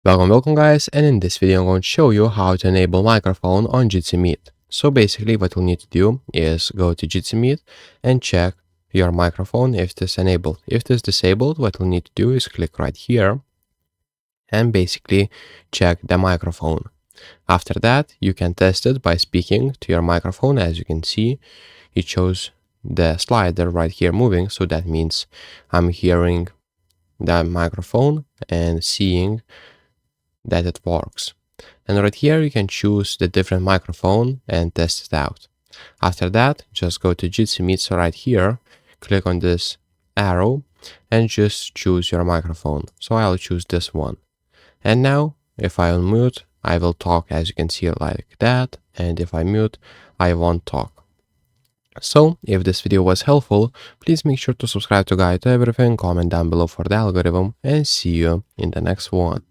Welcome guys, and in this video I'm going to show you how to enable microphone on Jitsi Meet. So basically what you'll need to do is go to Jitsi Meet and check your microphone if it is enabled. If it is disabled, what you'll need to do is click right here and basically check the microphone. After that, you can test it by speaking to your microphone. As you can see, it shows the slider right here moving, so that means I'm hearing the microphone and seeing that it works. And right here you can choose the different microphone and test it out. After that, just go to Jitsi Meet, so right here, click on this arrow and just choose your microphone. So I'll choose this one. And now if I unmute, I will talk, as you can see, like that, and if I mute, I won't talk. So if this video was helpful, please make sure to subscribe to Guide to Everything, comment down below for the algorithm, and see you in the next one.